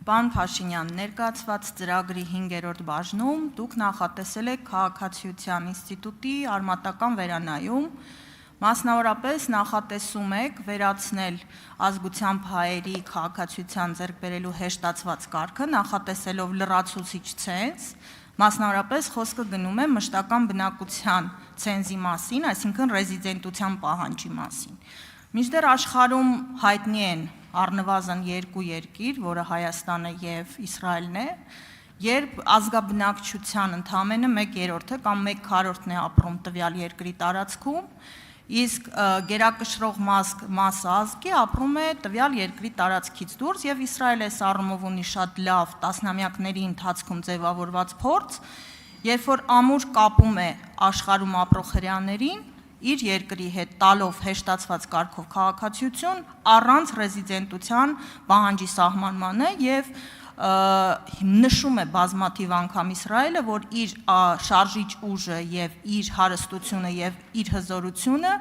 Պարոն Փաշինյան, ներկայացված ծրագրի 5-րդ բաժնում դուք նախատեսել եք քաղաքացիության ինստիտուտի արմատական վերանայում, մասնավորապես նախատեսում եք վերացնել ազգությամբ հայերի քաղաքացիության ձեռք բերելու հեշտացված կարգը, նախատեսելով լրացուցիչ ցենզ, մասնավորապես խոսքը գնում է մշտական բնակության ցենզի մասին, այսինքն ռեզիդենտության պահանջի մասին։ Մինչդեռ աշխարհում հայտնի են առնվազն 2 երկիր, որը Հայաստանը եւ Իսրայելն է, երբ ազգաբնակչության ընդամենը 1/3-ը կամ 1/4-ն է ապրում տվյալ երկրի տարածքում, իսկ գերակշռող մասը ազգի ապրում է տվյալ երկրի տարածքից դուրս եւ Իսրայելը այս առումով ունի շատ լավ տասնամյակների ընթացքում ձևավորված փորձ, երբ որ ամուր կապում է աշխարհում ապրող հրեաներին իր երկրի հետ տալով հեշտացված կարգով քաղաքացիություն առանց ռեզիդենտության պահանջի սահմանմանը եւ նշում է բազմաթիվ անգամ Իսրայելը, որ իր շարժիչ ուժը եւ իր հարստությունը եւ իր հզորությունը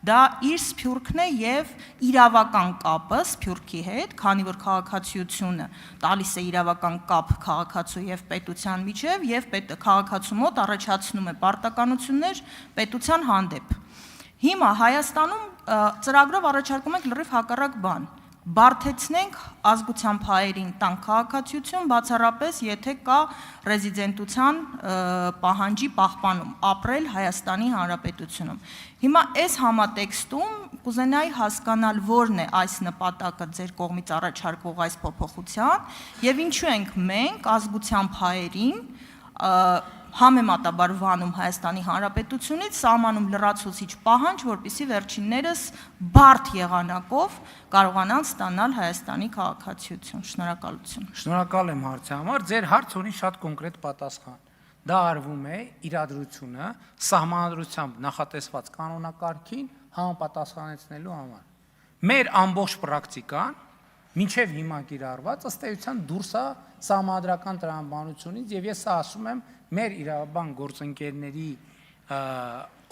դա իր սփյուռքն է եւ իրավական կապը սփյուռքի հետ, քանի որ քաղաքացիությունը տալիս է իրավական կապ քաղաքացու եւ պետության միջեւ եւ քաղաքացու մոտ առաջացնում է պարտականություններ պետության հանդեպ։ Հիմա Հայաստանում ծրագրով առաջարկում ենք լրիվ հակառակ բան։ Բարթեցնենք ազգությամբ հայերին տան քաղաքացիություն, բացառապես եթե կա ռեզիդենտության պահանջի պահպանում, ապրել Հայաստանի Հանրապետությունում։ Հիմա այս համատեքստում կուզենայի հասկանալ որն է այս նպատակը ձեր կողմից առաջարկվող այս փոփոխության եւ ինչու ենք մենք ազգությամբ հայերին համեմատաբար վանում Հայաստանի Հանրապետությունից սահմանում լրացուցիչ պահանջ, որպեսզի վերջիններս բարդ եղանակով կարողանան ստանալ Հայաստանի քաղաքացիություն։ Շնորհակալություն։ Շնորհակալ եմ հարցի համար, ձեր հարցը ունի շատ կոնկրետ պատասխան։ Դա արվում է իրադրությունը սահմանադրությամբ նախատեսված կանոնակարգին համապատասխանեցնելու համար։ Մեր ամբողջ պրակտիկան մինչև հիմա կիրառված ըստ էության դուրս է սահմանադրական տրամաբանությունից եւ ես ասում եմ մեր իրավաբան գործընկերների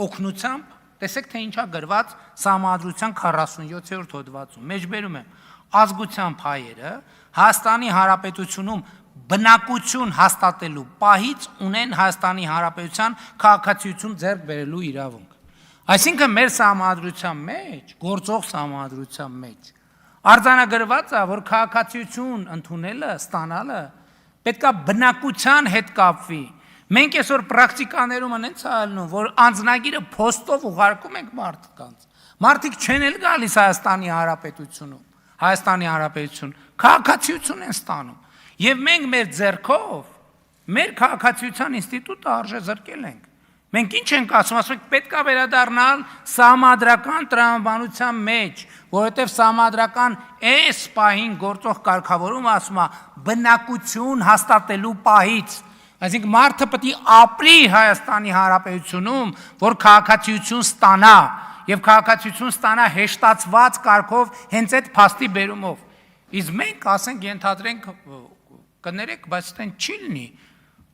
օգնությամբ, տեսեք թե ինչա գրված սահմանադրության 47-րդ հոդվածում, մեջբերում եմ, ազգությամբ հայերը Հայաստանի Հանրապետությունում բնակություն հաստատելու պահից ունեն Հայաստանի Հանրապետության քաղաքացիություն ձեռք բերելու իրավունք։ Այսինքն մեր սահմանադրության մեջ, գործող սահմանադրության մեջ արձանագրված է, որ քաղաքացիություն ընդունելը, ստանալը պետքա բնակության հետ կապվի։ Մենք այսօր պրակտիկաներում ենք ցալնում, որ անձնագիրը փոստով ուղարկում ենք մարդկանց։ Մարդիկ չեն էլ գալիս Հայաստանի Հանրապետությունում, Հայաստանի Հանրապետություն, քաղաքացիություն են ստանում։ Եվ մենք մեր ձեռքով մեր քաղաքացիության ինստիտուտը արժե զրկել ենք։ Մենք ինչ ենք ասում, ասում ենք պետքա վերադառնալ սահմանադրական տրամաբանության մեջ, որովհետև սահմանադրական այս պահին գործող կարգավորումը ասում է բնակություն հաստատելու պահից, այսինքն մարդը պետք է ապրի Հայաստանի Հանրապետությունում, որ քաղաքացիություն ստանա եւ քաղաքացիություն ստանա հեշտացված կարգով հենց այդ փաստի բերումով։ Իսկ մենք ասենք ենթադրենք կներեք, բայց այդտեն չի լինի։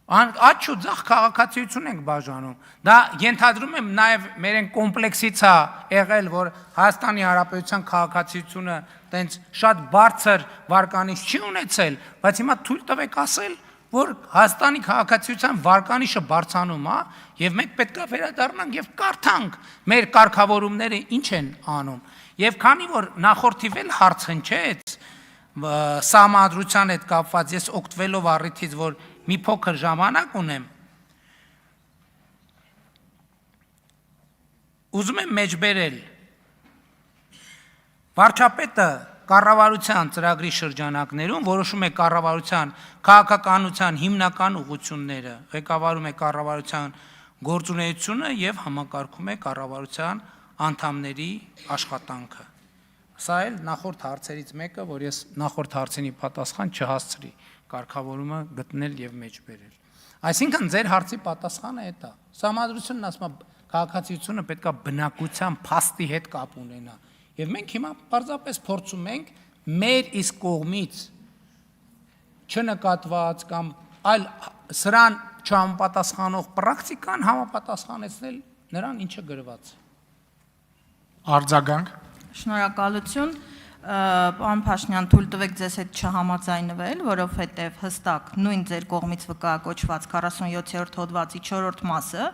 Աչու ձախ քաղաքացիություն ենք բաժանում։ Դա ենթադրում եմ նաև մեր են կոմպլեքսից է եղել, որ Հայաստանի Հանրապետության քաղաքացիությունը տենց շատ բարձր վարկանիշ չի ունեցել, բայց հիմա թույլ տվեք ասել, որ Հայաստանի քաղաքացիության վարկանիշը բարձրանում է, եւ մենք պետք է վերադառնանք եւ կարդանք մեր կարգավորումները ինչ են անում։ Եվ քանի որ նախորդիվ էլ հարց հնչեց սահմանադրության հետ կապված, ես օգտվելով առիթից, որ մի փոքր ժամանակ ունեմ, ուզում եմ մեջբերել վարչապետը կառավարության ծրագրի շրջանակներում որոշում է կառավարության քաղաքականության հիմնական ուղղությունները, ղեկավարում է կառավարության գործունեությունը եւ համակարգում է կառավարության անդամների աշխատանքը։ Սա էլ նախորդ հարցերից մեկը, որ ես նախորդ հարցինի պատասխան չհասցրի կարգավորումը գտնել եւ մեջբերել։ Այսինքն ձեր հարցի պատասխանը է դա։ Սահմանադրությունն ասում է քաղաքացիությունը պետք է բնակության փաստի հետ կապ ունենա։ Եվ մենք հիմա պարզապես փորձում ենք մեր իսկ կողմից չնկատված կամ այլ սրան չհամապատասխանող պրակտիկան համապատասխանեցնել նրան ինչը գրված։ Արձագանք։ Շնորհակալություն։ Պարոն Փաշինյան, թույլ տվեք ձեզ հետ չհամաձայնվել, որովհետև հստակ նույն ձեր կողմից վկայակոչված 47-րդ հոդվածի 4-րդ մասը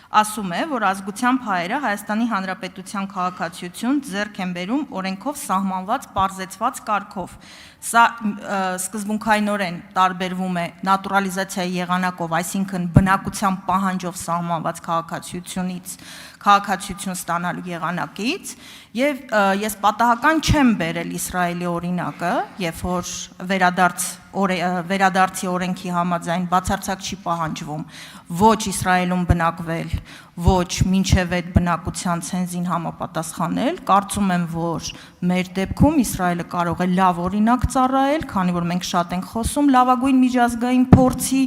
ասում է, որ ազգությամբ հայերը Հայաստանի Հանրապետության քաղաքացիություն ձեռք են բերում օրենքով սահմանված պարզեցված կարգով։ Սա սկզբունքայնորեն տարբերվում է նատուրալիզացիայի եղանակով, այսինքն բնակության պահանջով սահմանված քաղաքացիություն ստանալու եղանակից, եւ ես պատահական չեմ բերել Իսրայելի օրինակը, երբ որ վերադարձի օրենքի համաձայն բացարձակ չի պահանջվում ոչ Իսրայելում բնակվել, ոչ մինչև այդ բնակության ցենզին համապատասխանել, կարծում եմ, որ մեր դեպքում Իսրայելը կարող է լավ օրինակ ծառայել, քանի որ մենք շատ ենք խոսում լավագույն միջազգային փորձի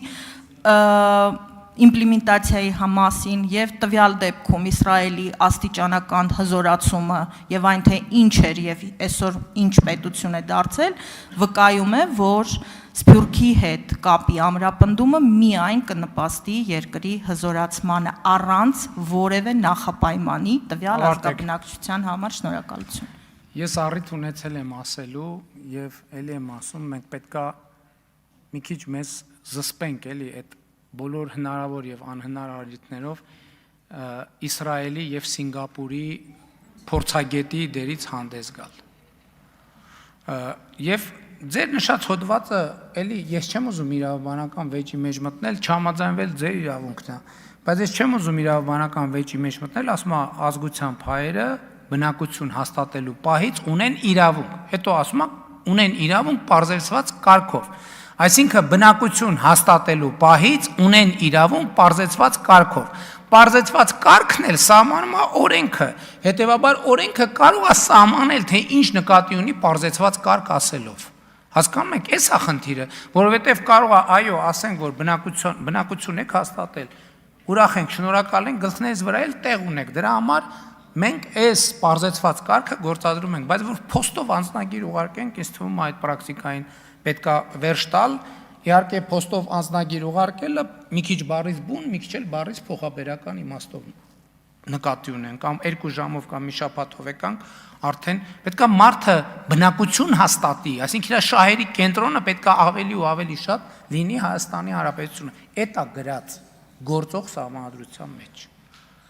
իմպլեմենտացիայի մասին եւ տվյալ դեպքում Իսրայելի աստիճանական հզորացումը եւ այն թե ինչ էր եւ այսօր ինչ պետություն է դարձել, վկայում է, որ Սփյուռքի հետ կապի ամրապնդումը միայն կնպաստի երկրի հզորացմանը առանց որևէ նախապայմանի տվյալ ազգաբնակչության համար։ Շնորհակալություն։ Ես առիթ ունեցել եմ ասելու եւ ելի եմ ասում, մենք պետքա մի քիչ մեզ զսպենք էլի այդ բոլոր հնարավոր եւ անհնար առիթներով Իսրայելի եւ Սինգապուրի փորձագետի դերից հանդես գալ։ Եվ ձեր նշած հոդվածը էլի ես չեմ ուզում իրավաբանական վեճի մեջ մտնել, չհամաձայնվել ձեր իրավունքն է, բայց ես չեմ ուզում իրավաբանական վեճի մեջ մտնել, ասում է ազգությամբ հայերը բնակություն հաստատելու պահից ունեն իրավունք, հետո ասում է ունեն իրավունք պարզեցված կարգով։ Այսինքն բնակություն հաստատելու պահից ունեն իրավունք պարզեցված կարգով։ Պարզեցված կարգն էլ սահմանում է օրենքը, հետևաբար օրենքը կարող է սահմանել, թե ինչ նկատի ունի պարզեցված կարգ ասելով։ Հասկանում եք, էս է խնդիրը, որովհետև կարող է, այո, ասենք, որ բնակություն եք հաստատել, ուրախ ենք, շնորհակալ ենք, գլխներս վրա էլ տեղ ունեք, դրա համար մենք այս պարզեցված կարգը գործադրում ենք, բայց որ փոստով անձնագիր ուղարկենք, ինձ թվում է այդ պրակտիկային պետքա վերջ տալ, իհարկե փոստով անձնագիր ուղարկելը մի քիչ բառից բուն, մի քիչ էլ բառից փոխաբերական իմաստով նկատի ունեն, կամ 2 ժամով կամ մի շաբաթով եկանք, արդեն պետքա մարդը բնակություն հաստատի, այսինքն իր շահերի կենտրոնը պետքա ավելի ու ավելի շատ լինի Հայաստանի Հանրապետությունը։ Էդ է գրած գործող սահմանադրության մեջ։